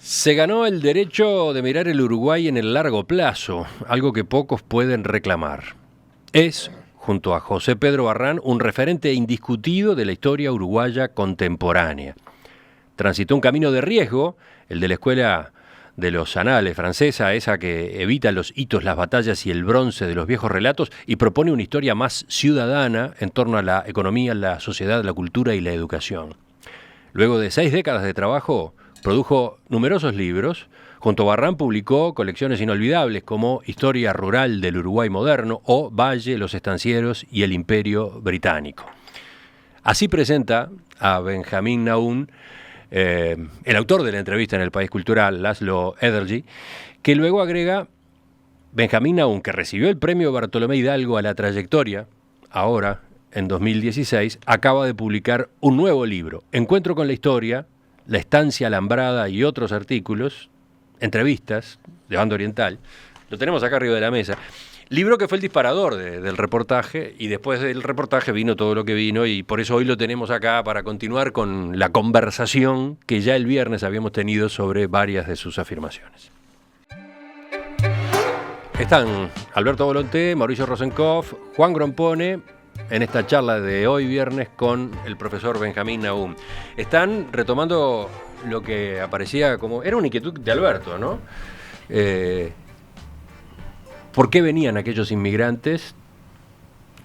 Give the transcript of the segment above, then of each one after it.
Se ganó el derecho de mirar el Uruguay en el largo plazo, algo que pocos pueden reclamar. Es, junto a José Pedro Barrán, un referente indiscutido de la historia uruguaya contemporánea. Transitó un camino de riesgo, el de la escuela de los anales francesa, esa que evita los hitos, las batallas y el bronce de los viejos relatos y propone una historia más ciudadana en torno a la economía, la sociedad, la cultura y la educación. Luego de 6 décadas de trabajo, produjo numerosos libros. Junto a Barrán publicó colecciones inolvidables como Historia Rural del Uruguay Moderno o Valle, los Estancieros y el Imperio Británico. Así presenta a Benjamín Nahún, el autor de la entrevista en El País Cultural, Laszlo Edergy, que luego agrega: Benjamín Nahún, que recibió el premio Bartolomé Hidalgo a la trayectoria, ahora, en 2016, acaba de publicar un nuevo libro, Encuentro con la Historia, La Estancia Alambrada y otros artículos, entrevistas de Banda Oriental. Lo tenemos acá arriba de la mesa. Libro que fue el disparador del reportaje, y después del reportaje vino todo lo que vino, y por eso hoy lo tenemos acá para continuar con la conversación que ya el viernes habíamos tenido sobre varias de sus afirmaciones. Están Alberto Volonté, Mauricio Rosenkopf, Juan Grompone, en esta charla de hoy viernes con el profesor Benjamín Nahún. Están retomando lo que aparecía como... Era una inquietud de Alberto, ¿no? ¿Por qué venían aquellos inmigrantes?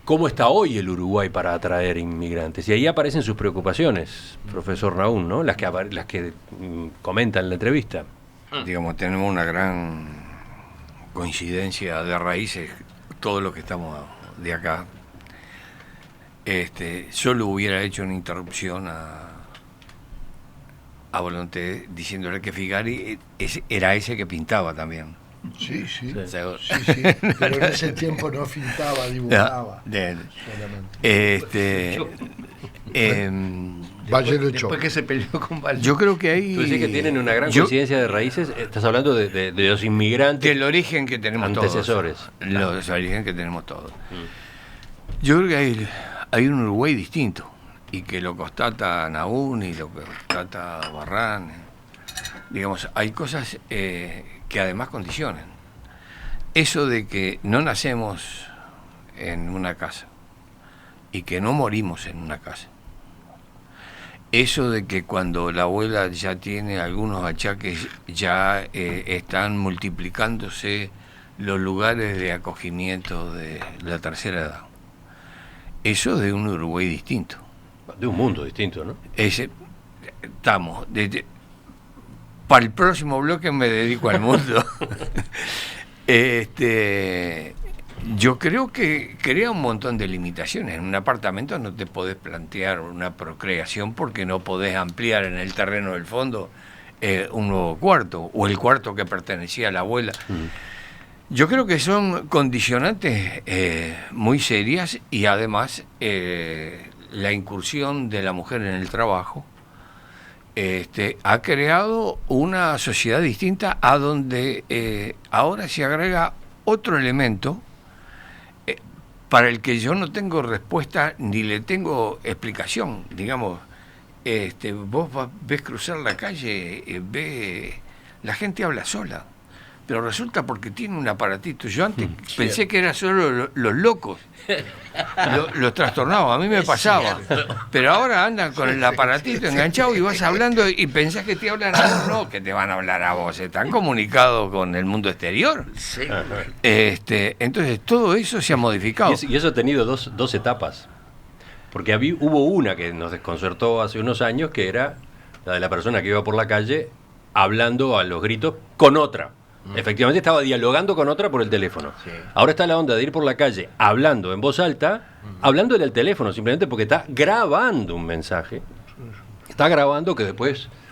¿Cómo está hoy el Uruguay para atraer inmigrantes? Y ahí aparecen sus preocupaciones, profesor Nahún, ¿no? Las que comentan en la entrevista. Digamos, tenemos una gran coincidencia de raíces, todo lo que estamos de acá. Solo hubiera hecho una interrupción a Volonté diciéndole que Figari era ese que pintaba también. Sí. Sí. Pero en ese tiempo no pintaba, dibujaba. Después que se peleó con Valle. Yo creo que ahí... Tú decís que tienen una gran coincidencia de raíces. Estás hablando de los inmigrantes. Del origen que tenemos antecesores. Todos. Los origen que tenemos todos. Yo creo que hay un Uruguay distinto, y que lo constata Nahún y lo constata Barrán. Digamos, hay cosas que además condicionan. Eso de que no nacemos en una casa y que no morimos en una casa. Eso de que cuando la abuela ya tiene algunos achaques, ya están multiplicándose los lugares de acogimiento de la tercera edad. Eso de un Uruguay distinto. De un mundo distinto, ¿no? Estamos. Para el próximo bloque me dedico al mundo. Yo creo que crea un montón de limitaciones. En un apartamento no te podés plantear una procreación porque no podés ampliar en el terreno del fondo un nuevo cuarto, o el cuarto que pertenecía a la abuela. Yo creo que son condicionantes muy serias, y además la incursión de la mujer en el trabajo ha creado una sociedad distinta, a donde ahora se agrega otro elemento para el que yo no tengo respuesta ni le tengo explicación. Digamos, vos ves cruzar la calle, la gente habla sola, pero resulta porque tiene un aparatito. Yo antes pensé que era solo los locos, los trastornados, a mí me pasaba. Pero ahora andan con el aparatito enganchado y vas hablando y pensás que te hablan a vos, no, que te van a hablar a vos, están comunicados con el mundo exterior. Sí. Entonces todo eso se ha modificado. Y eso ha tenido dos etapas. Porque hubo una que nos desconcertó hace unos años, que era la de la persona que iba por la calle hablando a los gritos con otra. Efectivamente estaba dialogando con otra por el teléfono. Sí. Ahora está la onda de ir por la calle hablando en voz alta, hablándole al teléfono simplemente porque está grabando un mensaje. Está grabando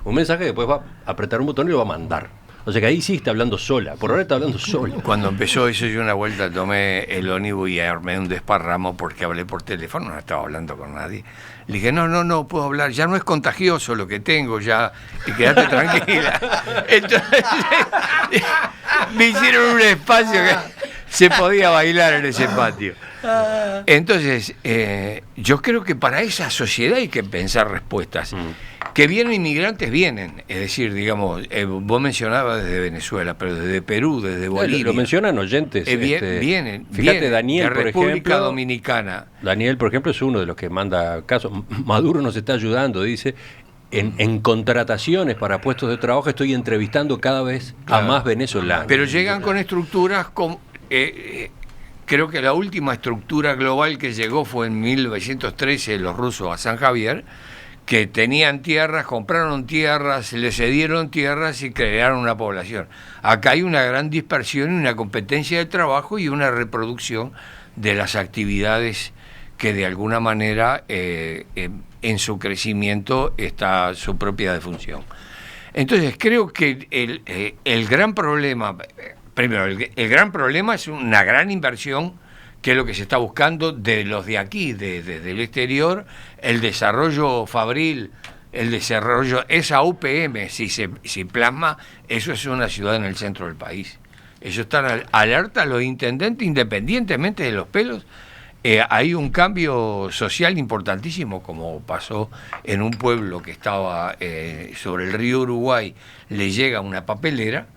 un mensaje que después va a apretar un botón y lo va a mandar. O sea que ahí sí está hablando sola. Por ahora está hablando sola. Cuando empezó eso, yo una vuelta tomé el ómnibus y armé un desparramo porque hablé por teléfono, no estaba hablando con nadie. Le dije, no puedo hablar, ya no es contagioso lo que tengo, ya, y quédate tranquila. Entonces, me hicieron un espacio que se podía bailar en ese patio. Entonces, yo creo que para esa sociedad hay que pensar respuestas. Que vienen inmigrantes, vienen. Es decir, digamos, vos mencionabas desde Venezuela, pero desde Perú, desde Bolivia. Lo mencionan oyentes. Vienen. Fíjate, Daniel, de por República ejemplo, Dominicana. Daniel, por ejemplo, es uno de los que manda casos. Maduro nos está ayudando, dice. En contrataciones para puestos de trabajo estoy entrevistando cada vez a más venezolanos. Pero llegan con estructuras creo que la última estructura global que llegó fue en 1913 los rusos a San Javier, que tenían tierras, compraron tierras, le cedieron tierras y crearon una población. Acá hay una gran dispersión y una competencia de trabajo y una reproducción de las actividades que de alguna manera en su crecimiento está su propia defunción. Entonces creo que el gran problema, primero, el gran problema es una gran inversión, que es lo que se está buscando de los de aquí, desde el exterior, el desarrollo fabril, el desarrollo, esa UPM, si plasma, eso es una ciudad en el centro del país. Ellos están alerta, los intendentes, independientemente de los pelos. Hay un cambio social importantísimo, como pasó en un pueblo que estaba sobre el río Uruguay, le llega una papelera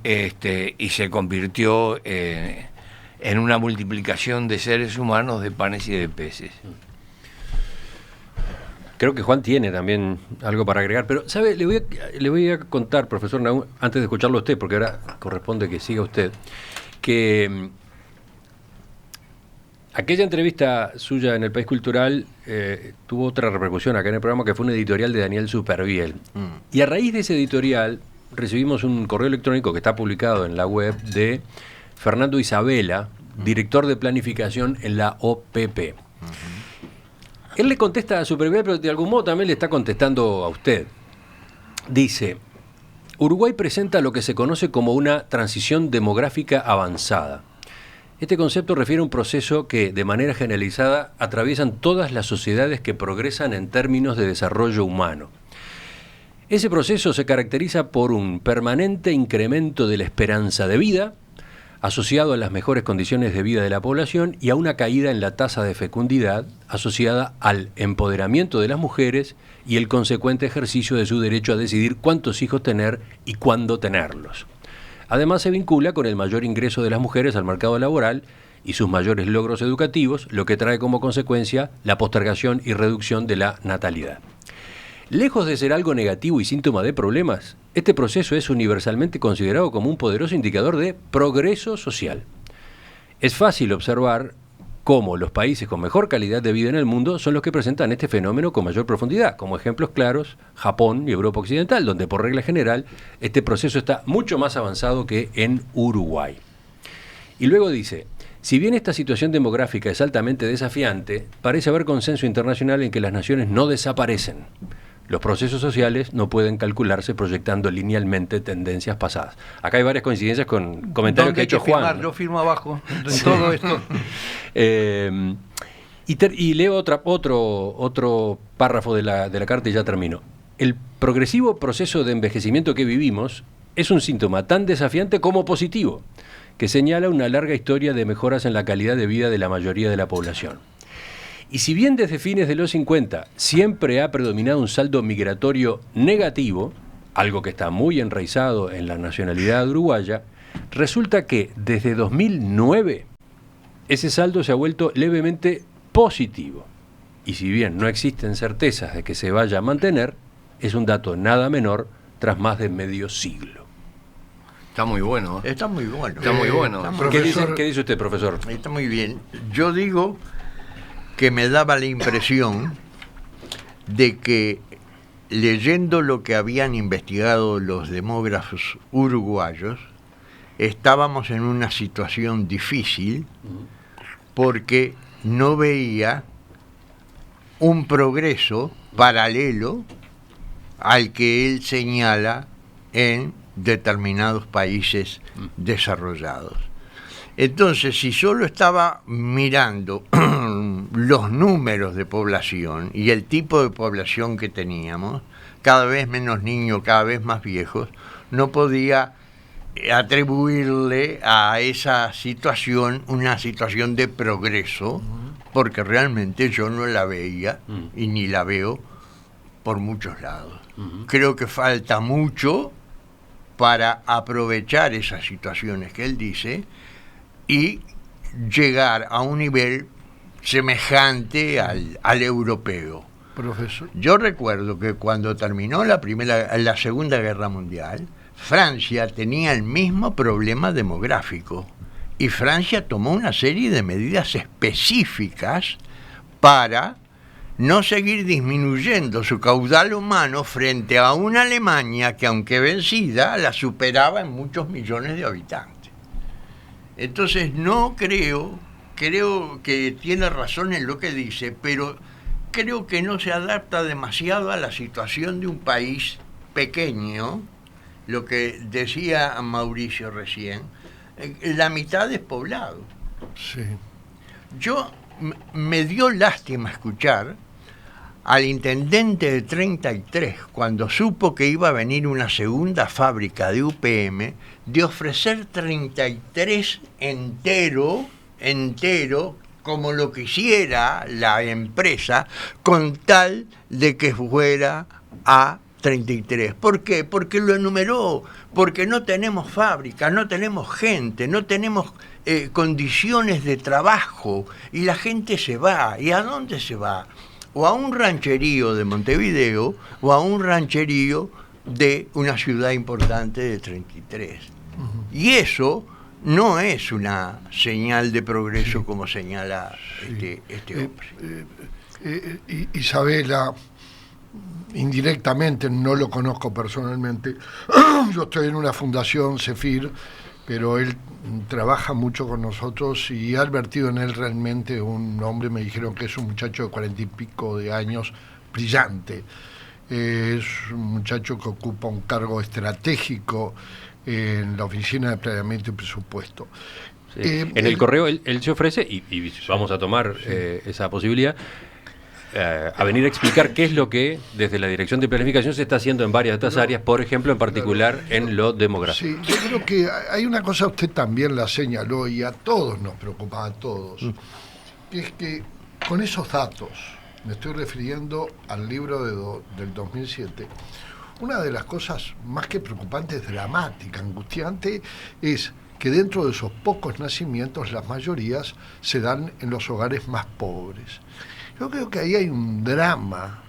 y se convirtió en una multiplicación de seres humanos, de panes y de peces. Creo que Juan tiene también algo para agregar, pero ¿sabe? Le voy a contar, profesor Nahum, antes de escucharlo a usted, porque ahora corresponde que siga usted, que aquella entrevista suya en El País Cultural tuvo otra repercusión acá en el programa, que fue un editorial de Daniel Superviel. Y a raíz de ese editorial recibimos un correo electrónico que está publicado en la web de Fernando Isabela, director de planificación en la OPP. Él le contesta a Superviel, pero de algún modo también le está contestando a usted. Dice: Uruguay presenta lo que se conoce como una transición demográfica avanzada. Este concepto refiere a un proceso que, de manera generalizada, atraviesan todas las sociedades que progresan en términos de desarrollo humano. Ese proceso se caracteriza por un permanente incremento de la esperanza de vida, asociado a las mejores condiciones de vida de la población, y a una caída en la tasa de fecundidad asociada al empoderamiento de las mujeres y el consecuente ejercicio de su derecho a decidir cuántos hijos tener y cuándo tenerlos. Además, se vincula con el mayor ingreso de las mujeres al mercado laboral y sus mayores logros educativos, lo que trae como consecuencia la postergación y reducción de la natalidad. Lejos de ser algo negativo y síntoma de problemas, este proceso es universalmente considerado como un poderoso indicador de progreso social. Es fácil observar cómo los países con mejor calidad de vida en el mundo son los que presentan este fenómeno con mayor profundidad, como ejemplos claros, Japón y Europa Occidental, donde por regla general este proceso está mucho más avanzado que en Uruguay. Y luego dice: si bien esta situación demográfica es altamente desafiante, parece haber consenso internacional en que las naciones no desaparecen. Los procesos sociales no pueden calcularse proyectando linealmente tendencias pasadas. Acá hay varias coincidencias con comentarios que ha hecho Juan. Yo firmo abajo en todo esto. Y leo otro párrafo de la carta y ya termino. El progresivo proceso de envejecimiento que vivimos es un síntoma tan desafiante como positivo, que señala una larga historia de mejoras en la calidad de vida de la mayoría de la población. Y si bien desde fines de los 50 siempre ha predominado un saldo migratorio negativo, algo que está muy enraizado en la nacionalidad uruguaya, resulta que desde 2009 ese saldo se ha vuelto levemente positivo. Y si bien no existen certezas de que se vaya a mantener, es un dato nada menor tras más de medio siglo. Está muy bueno. Está muy bueno. Está muy bueno. ¿Qué dice usted, profesor? Está muy bien. Yo digo que me daba la impresión de que, leyendo lo que habían investigado los demógrafos uruguayos, estábamos en una situación difícil porque no veía un progreso paralelo al que él señala en determinados países desarrollados. Entonces, si solo estaba mirando los números de población y el tipo de población que teníamos, cada vez menos niños, cada vez más viejos, no podía atribuirle a esa situación una situación de progreso, porque realmente yo no la veía y ni la veo por muchos lados. Creo que falta mucho para aprovechar esas situaciones que él dice y llegar a un nivel semejante al europeo. Profesor. Yo recuerdo que cuando terminó la Segunda Guerra Mundial, Francia tenía el mismo problema demográfico y Francia tomó una serie de medidas específicas para no seguir disminuyendo su caudal humano frente a una Alemania que, aunque vencida, la superaba en muchos millones de habitantes. Entonces no creo que tiene razón en lo que dice, pero creo que no se adapta demasiado a la situación de un país pequeño, lo que decía Mauricio recién, la mitad es poblado. Sí. Me dio lástima escuchar al intendente de 33, cuando supo que iba a venir una segunda fábrica de UPM, de ofrecer 33 entero, como lo quisiera la empresa, con tal de que fuera a 33. ¿Por qué? Porque lo enumeró, porque no tenemos fábrica, no tenemos gente, no tenemos condiciones de trabajo, y la gente se va. ¿Y a dónde se va? O a un rancherío de Montevideo, o a un rancherío de una ciudad importante de 33. Y eso no es una señal de progreso, como señala este hombre. Isabela, indirectamente, no lo conozco personalmente, yo estoy en una fundación, CEFIR, pero él trabaja mucho con nosotros y ha advertido en él realmente un hombre, me dijeron que es un muchacho de 40 y pico de años, brillante. Es un muchacho que ocupa un cargo estratégico en la Oficina de Planeamiento y Presupuesto. Sí. En el correo él se ofrece, y vamos a tomar esa posibilidad, a venir a explicar qué es lo que desde la Dirección de Planificación se está haciendo en varias de estas áreas, por ejemplo, en particular en lo demográfico. Sí, yo creo que hay una cosa, usted también la señaló y a todos nos preocupa, a todos, que es que con esos datos, me estoy refiriendo al libro del 2007, una de las cosas más que preocupantes, dramática, angustiante, es que dentro de esos pocos nacimientos, las mayorías se dan en los hogares más pobres. Yo creo que ahí hay un drama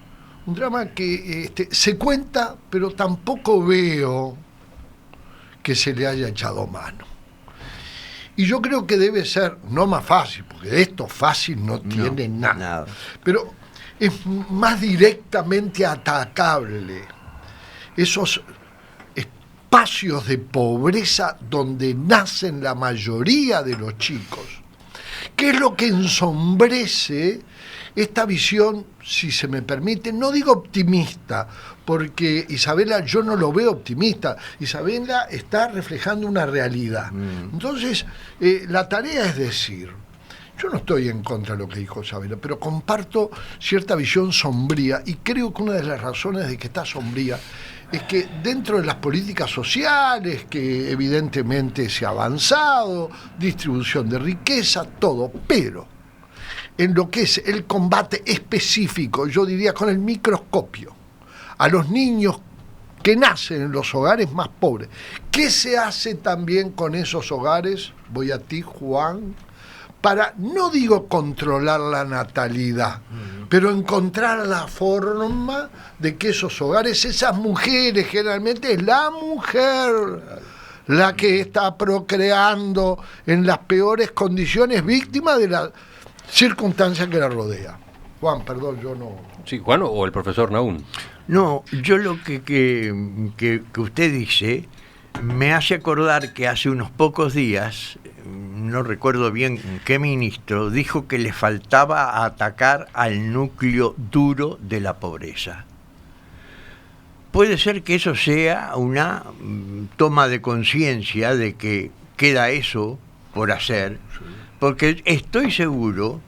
que se cuenta, pero tampoco veo que se le haya echado mano. Y yo creo que debe ser, no más fácil, porque de esto fácil no tiene nada, pero es más directamente atacable esos espacios de pobreza donde nacen la mayoría de los chicos. ¿Qué es lo que ensombrece esta visión, si se me permite, no digo optimista, porque Isabela yo no lo veo optimista, Isabela está reflejando una realidad. Entonces, la tarea es decir, yo no estoy en contra de lo que dijo Isabela, pero comparto cierta visión sombría, y creo que una de las razones de que está sombría es que dentro de las políticas sociales, que evidentemente se ha avanzado, distribución de riqueza, todo, pero en lo que es el combate específico, yo diría con el microscopio, a los niños que nacen en los hogares más pobres. ¿Qué se hace también con esos hogares? Voy a ti, Juan, para, no digo controlar la natalidad, pero encontrar la forma de que esos hogares, esas mujeres, generalmente es la mujer la que está procreando en las peores condiciones, víctima de la circunstancia que la rodea. Juan, perdón, yo no... Sí, Juan o el profesor Nahún. No, yo lo que usted dice me hace acordar que hace unos pocos días, no recuerdo bien qué ministro, dijo que le faltaba atacar al núcleo duro de la pobreza. Puede ser que eso sea una toma de conciencia de que queda eso por hacer, porque estoy seguro,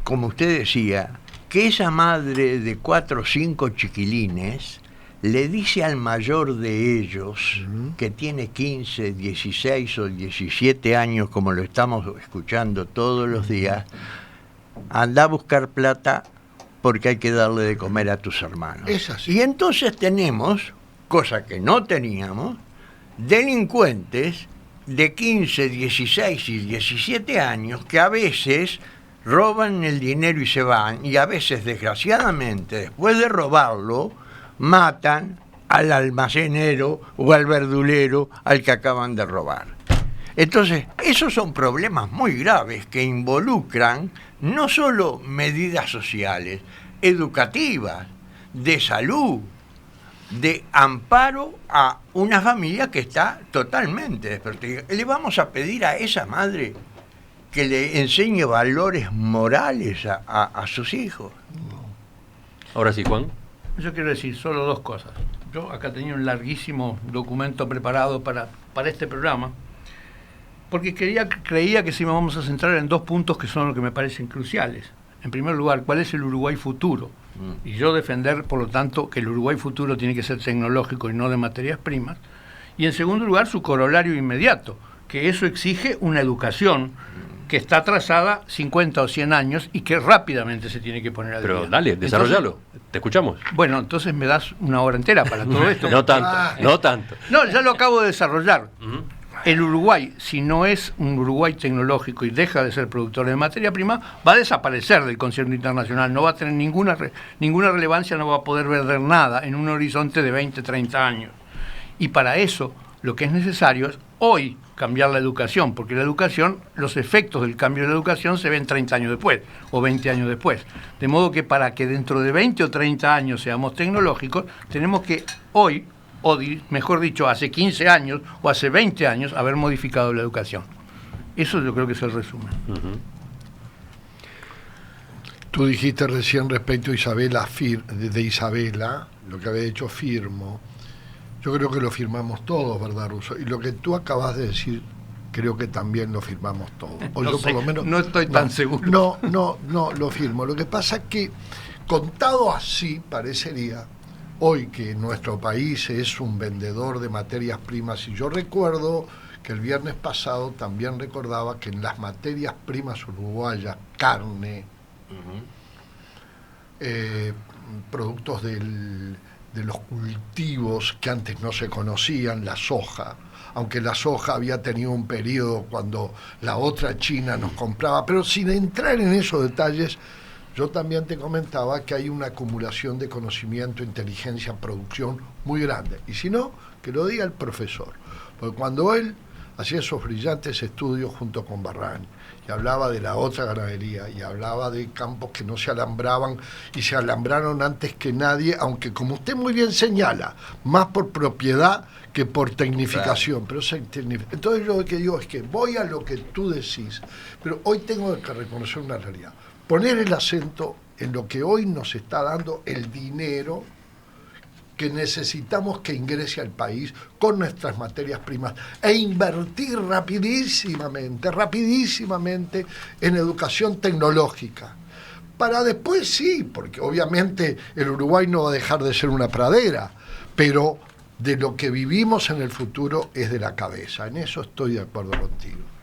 como usted decía, que esa madre de 4 o 5 chiquilines le dice al mayor de ellos, que tiene 15, 16 o 17 años, como lo estamos escuchando todos los días, anda a buscar plata porque hay que darle de comer a tus hermanos. Es así. Y entonces tenemos, cosa que no teníamos, delincuentes de 15, 16 y 17 años que a veces roban el dinero y se van, y a veces, desgraciadamente, después de robarlo, matan al almacenero o al verdulero al que acaban de robar. Entonces, esos son problemas muy graves que involucran no solo medidas sociales, educativas, de salud, de amparo a una familia que está totalmente desprotegida. Le vamos a pedir a esa madre que le enseñe valores morales a sus hijos. Ahora sí, Juan. Yo quiero decir solo dos cosas. Yo acá tenía un larguísimo documento preparado para este programa, porque creía que sí me vamos a centrar en dos puntos que son los que me parecen cruciales. En primer lugar, ¿cuál es el Uruguay futuro? Y yo defender, por lo tanto, que el Uruguay futuro tiene que ser tecnológico y no de materias primas. Y en segundo lugar, su corolario inmediato, que eso exige una educación que está atrasada 50 o 100 años y que rápidamente se tiene que poner al día. Pero dale, desarrollalo. Te escuchamos. Bueno, entonces me das una hora entera para todo esto. No tanto, no tanto. No, ya lo acabo de desarrollar. El Uruguay, si no es un Uruguay tecnológico y deja de ser productor de materia prima, va a desaparecer del concierto internacional, no va a tener ninguna relevancia, no va a poder ver nada en un horizonte de 20, 30 años. Y para eso, lo que es necesario es hoy cambiar la educación, porque la educación, los efectos del cambio de la educación se ven 30 años después, o 20 años después. De modo que para que dentro de 20 o 30 años seamos tecnológicos, tenemos que hoy, o mejor dicho, hace 15 años o hace 20 años, haber modificado la educación. Eso yo creo que es el resumen. Tú dijiste recién respecto a Isabela, de Isabela, lo que había hecho Firmo. Yo creo que lo firmamos todos, ¿verdad, Russo? Y lo que tú acabas de decir, creo que también lo firmamos todos. O no yo sé, por lo menos. no estoy tan seguro. No, lo firmo. Lo que pasa es que, contado así, parecería hoy que nuestro país es un vendedor de materias primas, y yo recuerdo que el viernes pasado también recordaba que en las materias primas uruguayas, carne, productos de los cultivos que antes no se conocían, la soja, aunque la soja había tenido un periodo cuando la otra China nos compraba, pero sin entrar en esos detalles, yo también te comentaba que hay una acumulación de conocimiento, inteligencia, producción muy grande. Y si no, que lo diga el profesor. Porque cuando él hacía esos brillantes estudios junto con Barrán, y hablaba de la otra ganadería, y hablaba de campos que no se alambraban, y se alambraron antes que nadie, aunque como usted muy bien señala, más por propiedad que por tecnificación. Claro. Pero entonces yo lo que digo es que voy a lo que tú decís, pero hoy tengo que reconocer una realidad. Poner el acento en lo que hoy nos está dando el dinero que necesitamos que ingrese al país con nuestras materias primas e invertir rapidísimamente en educación tecnológica. Para después sí, porque obviamente el Uruguay no va a dejar de ser una pradera, pero de lo que vivimos en el futuro es de la cabeza. En eso estoy de acuerdo contigo.